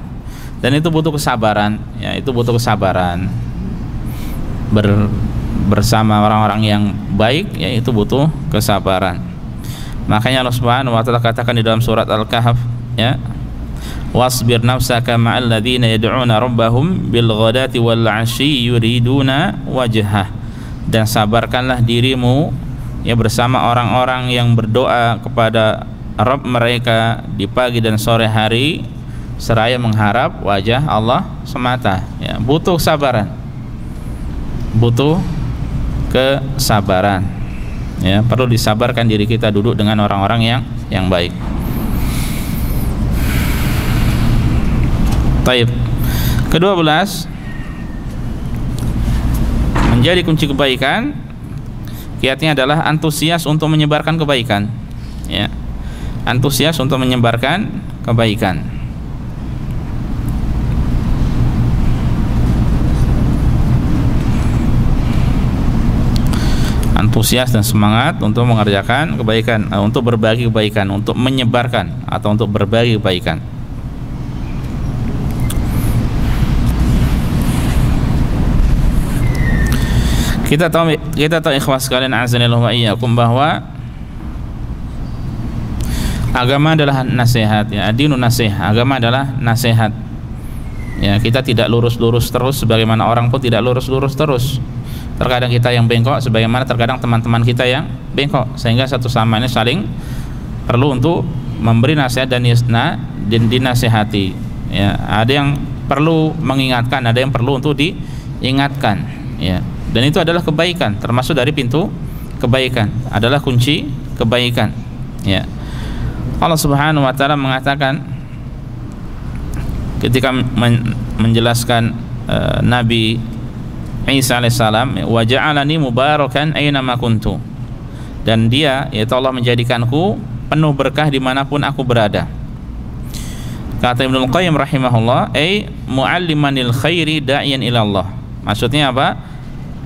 Dan itu butuh kesabaran, ya, itu butuh kesabaran. Bersama orang-orang yang baik, ya, itu butuh kesabaran. Makanya Allah Subhanahu wa taala katakan di dalam surat Al-Kahf, ya, wasbir nafsaka ma'al ladzina yad'una rabbahum bil ghadati wal 'ashyi yuriduna wajhah. Dan sabarkanlah dirimu, ya, bersama orang-orang yang berdoa kepada Rabb mereka di pagi dan sore hari seraya mengharap wajah Allah semata. Ya, butuh kesabaran, butuh kesabaran, ya, perlu disabarkan diri kita duduk dengan orang-orang yang baik. Taib. Ke-12, menjadi kunci kebaikan kiatnya adalah antusias untuk menyebarkan kebaikan, ya, antusias untuk menyebarkan kebaikan. Antusias dan semangat untuk mengerjakan kebaikan, untuk berbagi kebaikan, untuk menyebarkan atau untuk berbagi kebaikan. Kita tahu ikhwas sekalian, azanillahu wa iyyakum, bahwa agama adalah nasihat, ya, ad-dinu nasihat, agama adalah nasihat. Ya, kita tidak lurus-lurus terus sebagaimana orang pun tidak lurus-lurus terus. Terkadang kita yang bengkok sebagaimana terkadang teman-teman kita yang bengkok, sehingga satu sama lain saling perlu untuk memberi nasihat dan dinasihati. Ya, ada yang perlu mengingatkan, ada yang perlu untuk diingatkan, ya. Dan itu adalah kebaikan, termasuk dari pintu kebaikan, adalah kunci kebaikan. Ya. Allah Subhanahu wa taala mengatakan ketika menjelaskan Nabi Isa alaihissalam, wa ja'alani mubarakan aina ma kuntu, dan dia, yaitu Allah, menjadikanku penuh berkah dimanapun aku berada. Kata Ibnu Qayyim rahimahullah, ay mu'allimanil khairi da'iyan ila Allah. Maksudnya apa?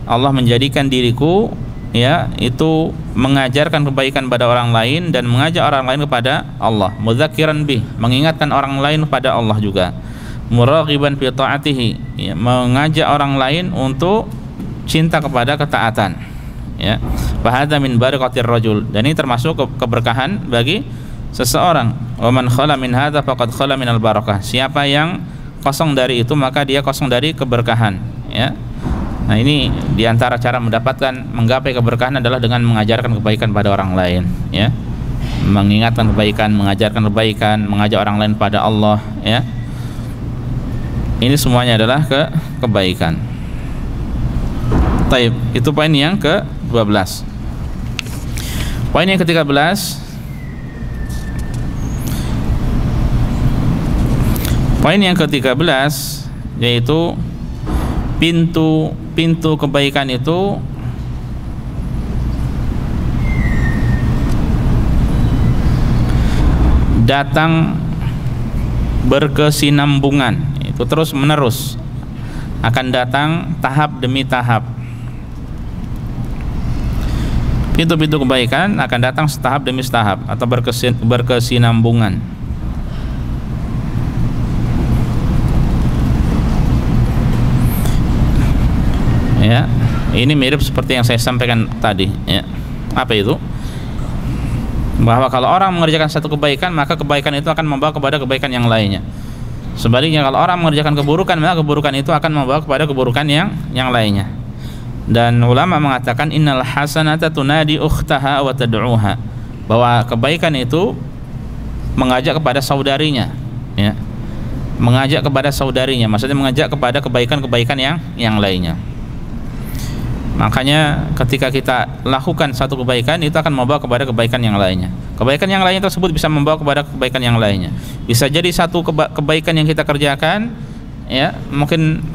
Allah menjadikan diriku, ya, itu mengajarkan kebaikan pada orang lain dan mengajak orang lain kepada Allah, mudzakiran bih, mengingatkan orang lain pada Allah juga, muraghiban fi ta'atihi, ya, mengajak orang lain untuk cinta kepada ketaatan, ya. Fa hadza min barakatir rajul, dan ini termasuk keberkahan bagi seseorang. Wa man khala min hadza faqad khala minal barakah. Siapa yang kosong dari itu maka dia kosong dari keberkahan, ya. Nah, ini diantara cara mendapatkan menggapai keberkahan adalah dengan mengajarkan kebaikan pada orang lain, ya, mengingatkan kebaikan, mengajarkan kebaikan, mengajak orang lain pada Allah, ya. Ini semuanya adalah kebaikan. Taib, itu poin yang ke-12. Poin yang ke-13, poin yang ke-13 yaitu pintu kebaikan itu datang berkesinambungan, itu terus menerus, akan datang tahap demi tahap. Pintu-pintu kebaikan akan datang setahap demi setahap atau berkesinambungan. Ya, ini mirip seperti yang saya sampaikan tadi, ya. Apa itu? Bahwa kalau orang mengerjakan satu kebaikan, maka kebaikan itu akan membawa kepada kebaikan yang lainnya. Sebaliknya, kalau orang mengerjakan keburukan, maka keburukan itu akan membawa kepada keburukan yang lainnya. Dan ulama mengatakan innal hasanata tunadi ukhtaha wa tad'uha, bahwa kebaikan itu mengajak kepada saudarinya, ya. Mengajak kepada saudarinya, maksudnya mengajak kepada kebaikan-kebaikan yang lainnya. Makanya ketika kita lakukan satu kebaikan, itu akan membawa kepada kebaikan yang lainnya. Kebaikan yang lainnya tersebut bisa membawa kepada kebaikan yang lainnya. Bisa jadi satu kebaikan yang kita kerjakan, ya, mungkin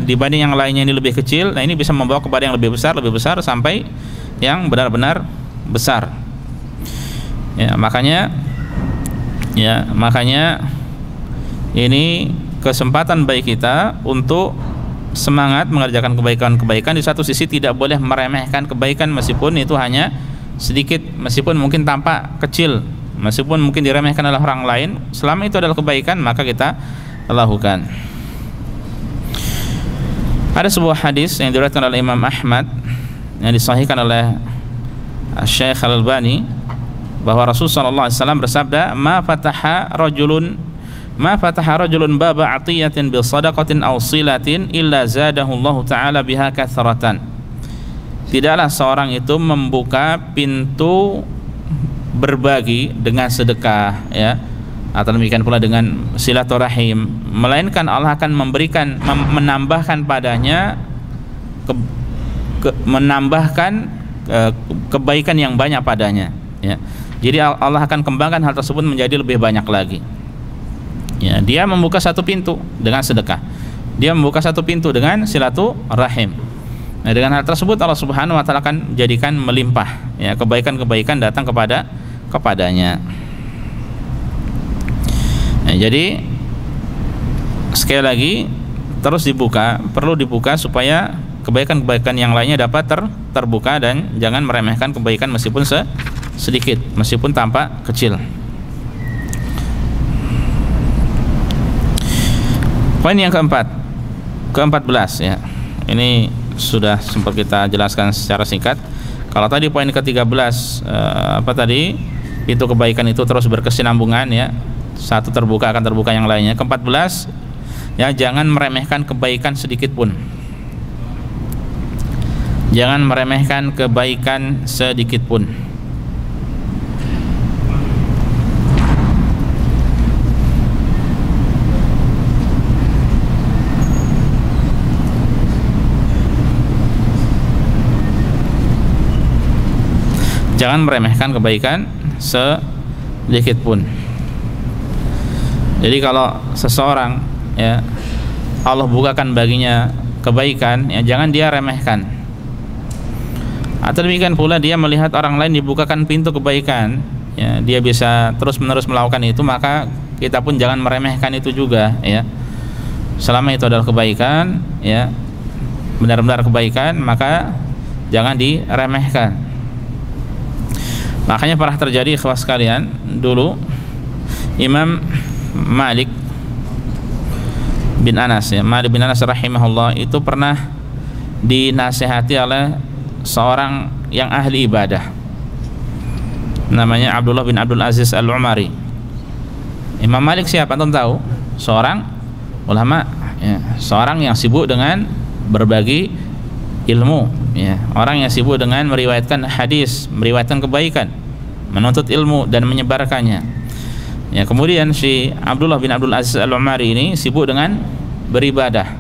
dibanding yang lainnya ini lebih kecil. Nah, ini bisa membawa kepada yang lebih besar sampai yang benar-benar besar. Ya, makanya ini kesempatan baik kita untuk semangat mengerjakan kebaikan-kebaikan. Di satu sisi tidak boleh meremehkan kebaikan meskipun itu hanya sedikit, meskipun mungkin tampak kecil, meskipun mungkin diremehkan oleh orang lain, selama itu adalah kebaikan maka kita lakukan. Ada sebuah hadis yang diriwayatkan oleh Imam Ahmad yang disahihkan oleh Syekh Al-Albani, bahwa Rasulullah SAW bersabda, ma fataha rajulun baba atiyatin bil sadaqatin aw silatin illa zadahu Allah taala biha kathratan. Tidaklah seorang itu membuka pintu berbagi dengan sedekah, ya, atau demikian pula dengan silaturahim, melainkan Allah akan memberikan, menambahkan padanya menambahkan kebaikan yang banyak padanya, ya. Jadi Allah akan kembangkan hal tersebut menjadi lebih banyak lagi. Ya, dia membuka satu pintu dengan sedekah, dia membuka satu pintu dengan silaturahim. Nah, dengan hal tersebut Allah Subhanahu wa taala akan jadikan melimpah, ya, kebaikan-kebaikan datang kepadanya. Nah, jadi sekali lagi terus perlu dibuka supaya kebaikan-kebaikan yang lainnya dapat terbuka, dan jangan meremehkan kebaikan meskipun sedikit, meskipun tampak kecil. Poin yang ke-14, ya. Ini sudah sempat kita jelaskan secara singkat. Kalau tadi poin ke-13 pintu kebaikan itu terus berkesinambungan, ya. Satu terbuka akan terbuka yang lainnya. Ke-14, ya, jangan meremehkan kebaikan sedikit pun. Jangan meremehkan kebaikan sedikit pun. Jangan meremehkan kebaikan sedikit pun. Jadi kalau seseorang ya Allah bukakan baginya kebaikan, ya jangan dia remehkan. Atau demikian pula dia melihat orang lain dibukakan pintu kebaikan, ya dia bisa terus-menerus melakukan itu, maka kita pun jangan meremehkan itu juga, ya. Selama itu adalah kebaikan, ya, benar-benar kebaikan, maka jangan diremehkan. Makanya pernah terjadi, ikhwas sekalian, dulu Imam Malik bin Anas, ya, Malik bin Anas rahimahullah itu pernah dinasihati oleh seorang yang ahli ibadah, namanya Abdullah bin Abdul Aziz Al-Umari. Imam Malik siapa? Antum tahu? Seorang ulama, ya, seorang yang sibuk dengan berbagi ilmu, ya, orang yang sibuk dengan meriwayatkan hadis, meriwayatkan kebaikan, menuntut ilmu dan menyebarkannya. Ya, kemudian si Abdullah bin Abdul Aziz Al-Umari ini sibuk dengan beribadah.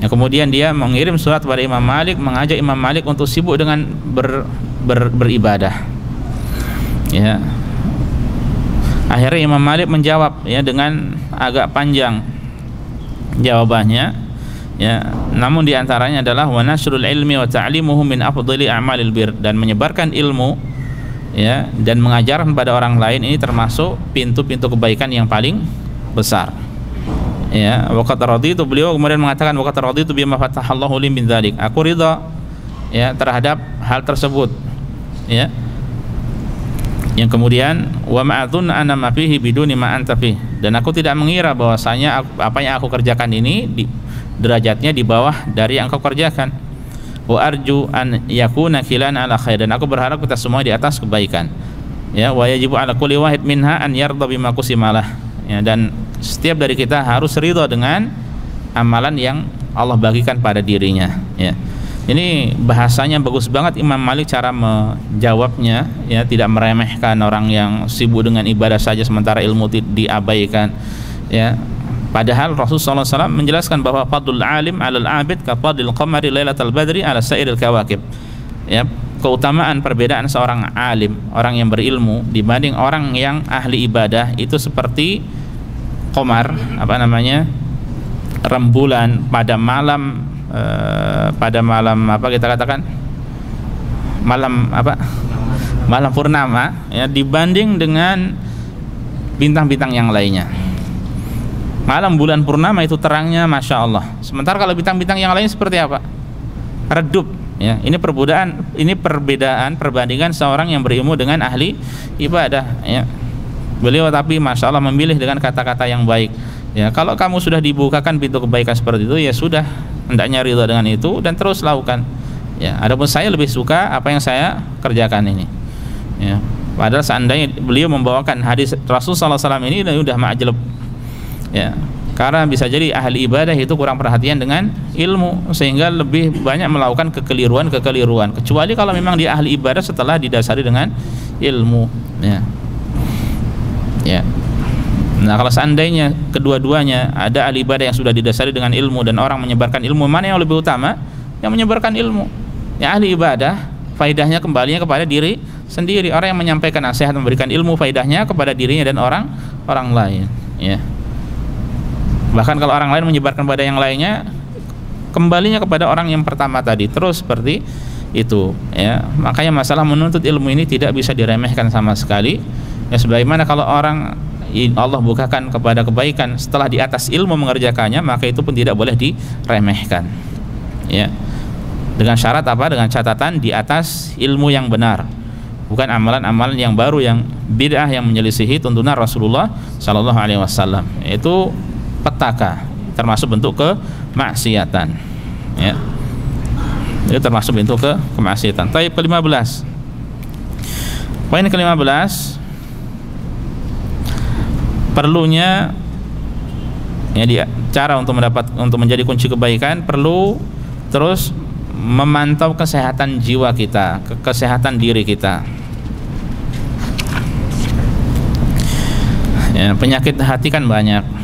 Ya, kemudian dia mengirim surat kepada Imam Malik, mengajak Imam Malik untuk sibuk dengan beribadah. Ya. Akhirnya Imam Malik menjawab, ya, dengan agak panjang jawabannya. Ya, namun diantaranya adalah wa nasrul ilmi wa ta'limuhu min afdhali a'malil bir, dan menyebarkan ilmu, ya, dan mengajarkan pada orang lain ini termasuk pintu-pintu kebaikan yang paling besar. Ya, waqad raditu, beliau kemudian mengatakan waqad raditu bima fatahallahu li min dzalik, aku ridha, ya, terhadap hal tersebut, ya. Yang kemudian wa ma'adzun ana ma fihi biduni ma anta fi, dan aku tidak mengira bahwasanya apa yang aku kerjakan ini derajatnya di bawah dari yang kau kerjakan. Wa arju an yakuna kilana ala khair, dan aku berharap kita semua di atas kebaikan. Ya, wa yajibu ala kulli wahid minha an yarda bima qusimalah. Ya, dan setiap dari kita harus ridha dengan amalan yang Allah bagikan pada dirinya, ya. Ini bahasanya bagus banget Imam Malik cara menjawabnya, ya, tidak meremehkan orang yang sibuk dengan ibadah saja sementara ilmu diabaikan, ya. Padahal Rasulullah SAW menjelaskan bahwa fadlul alim 'alal 'abid ka fadlil qamari lailatal badri 'ala sa'iril kawakib. Ya, keutamaan perbedaan seorang alim, orang yang berilmu dibanding orang yang ahli ibadah itu seperti qamar, rembulan pada malam apa kita katakan? Malam purnama, ya, dibanding dengan bintang-bintang yang lainnya. Malam bulan purnama itu terangnya Masya Allah. Sementara kalau bintang-bintang yang lain seperti apa? Redup, ya. Ini perbedaan perbandingan seorang yang berilmu dengan ahli ibadah, ya. Beliau tapi Masya Allah memilih dengan kata-kata yang baik, ya. Kalau kamu sudah dibukakan pintu kebaikan seperti itu, ya sudah, hendaknya ridha dengan itu dan terus lakukan, ya. Adapun saya lebih suka apa yang saya kerjakan ini, ya. Padahal seandainya beliau membawakan hadis Rasulullah SAW ini sudah ma'jlab, ya, karena bisa jadi ahli ibadah itu kurang perhatian dengan ilmu sehingga lebih banyak melakukan kekeliruan, kecuali kalau memang dia ahli ibadah setelah didasari dengan ilmu, ya. Ya. Nah, kalau seandainya kedua-duanya ada ahli ibadah yang sudah didasari dengan ilmu dan orang menyebarkan ilmu, mana yang lebih utama? Yang menyebarkan ilmu. Ya, ahli ibadah faedahnya kembalinya kepada diri sendiri. Orang yang menyampaikan nasihat, memberikan ilmu, faedahnya kepada dirinya dan orang lain, ya. Bahkan kalau orang lain menyebarkan pada yang lainnya, kembalinya kepada orang yang pertama tadi, terus seperti itu, ya. Makanya masalah menuntut ilmu ini tidak bisa diremehkan sama sekali, ya. Sebagaimana kalau orang Allah bukakan kepada kebaikan setelah di atas ilmu mengerjakannya, maka itu pun tidak boleh diremehkan, ya. Dengan syarat apa? Dengan catatan di atas ilmu yang benar, bukan amalan-amalan yang baru yang bid'ah yang menyelisihi tuntunan Rasulullah Sallallahu Alaihi Wasallam. Itu petaka, termasuk bentuk kemaksiatan, ya. Itu termasuk bentuk kemaksiatan. Taib ke-15. Poin ke-15, perlunya, ya, cara untuk menjadi kunci kebaikan, perlu terus memantau kesehatan jiwa kita, kesehatan diri kita. Ya, penyakit hati kan banyak.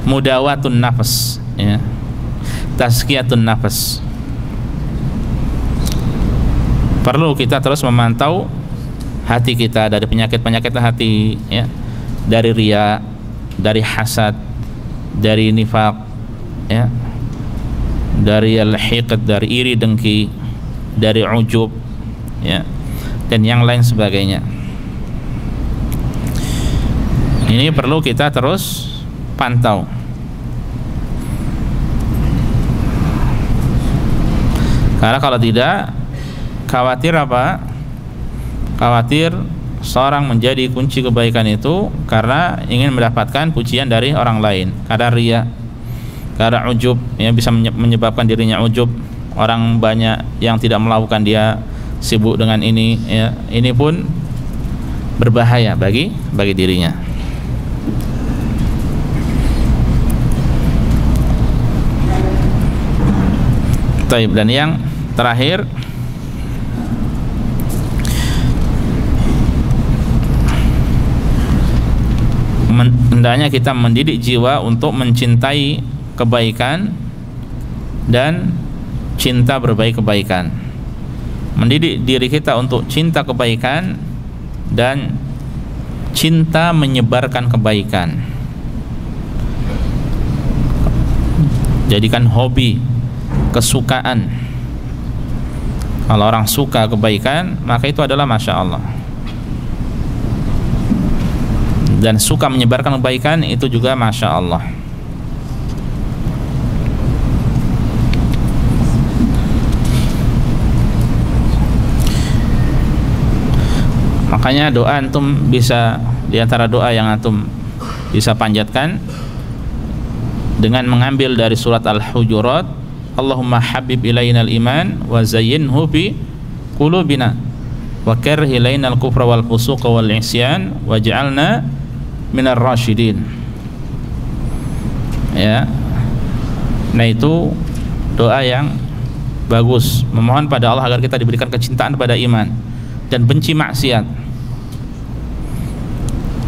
Mudawatun nafas, ya, tazkiyatun nafas. perlu kita terus memantau hati kita dari penyakit-penyakit hati, ya, dari riya, dari hasad, dari nifaq, ya, dari al-hiqd, dari iri dengki, dari ujub, ya, dan yang lain sebagainya. Ini perlu kita terus pantau. Karena kalau tidak, khawatir apa? Khawatir seorang menjadi kunci kebaikan itu karena ingin mendapatkan pujian dari orang lain, karena riya, karena ujub, ya, bisa menyebabkan dirinya ujub. Orang banyak yang tidak melakukan, dia sibuk dengan ini, ya. Ini pun berbahaya bagi dirinya. Taib. Dan yang terakhir, hendaknya kita mendidik jiwa untuk mencintai kebaikan dan cinta berbaik kebaikan. Mendidik diri kita untuk cinta kebaikan dan cinta menyebarkan kebaikan. Jadikan hobi, kesukaan. Kalau orang suka kebaikan, maka itu adalah Masya Allah. Dan suka menyebarkan kebaikan, itu juga Masya Allah. Makanya doa antum bisa, di antara doa yang antum bisa panjatkan dengan mengambil dari surat Al-Hujurat, Allahumma habib ilainal iman wa zayyinhu bi qulubina wa karrih ilainal kufra wal fusuqa wal isyan waj'alna minar rasyidin. Ya. Nah, itu doa yang bagus, memohon pada Allah agar kita diberikan kecintaan pada iman dan benci maksiat.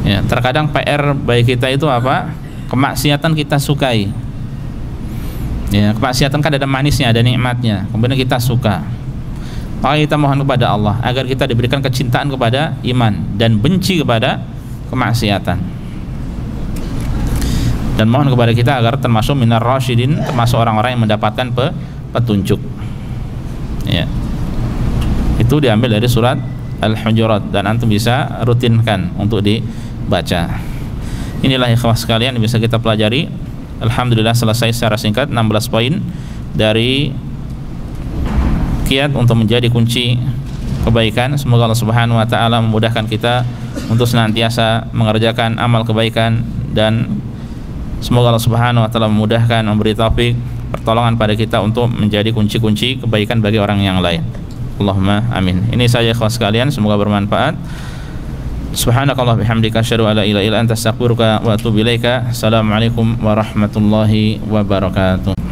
Ya, terkadang PR bagi kita itu apa? Kemaksiatan kita sukai. Ya, kemaksiatan kan ada manisnya, ada nikmatnya, kemudian kita suka. Maka kita mohon kepada Allah agar kita diberikan kecintaan kepada iman dan benci kepada kemaksiatan. Dan mohon kepada kita agar termasuk minar rasyidin, termasuk orang-orang yang mendapatkan petunjuk. Ya. Itu diambil dari surat Al-Hujurat dan antum bisa rutinkan untuk dibaca. Inilah ikhwah sekalian yang bisa kita pelajari. Alhamdulillah selesai secara singkat 16 poin dari kiat untuk menjadi kunci kebaikan. Semoga Allah Subhanahu wa taala memudahkan kita untuk senantiasa mengerjakan amal kebaikan, dan semoga Allah Subhanahu wa taala memudahkan, memberi taufik, pertolongan pada kita untuk menjadi kunci-kunci kebaikan bagi orang yang lain. Allahumma amin. Ini saja ikhwah sekalian, semoga bermanfaat. Subhanakallah bihamdika asyhadu an la ilaha illa anta astaghfiruka wa atubu ilaika. Assalamualaikum warahmatullahi wabarakatuh.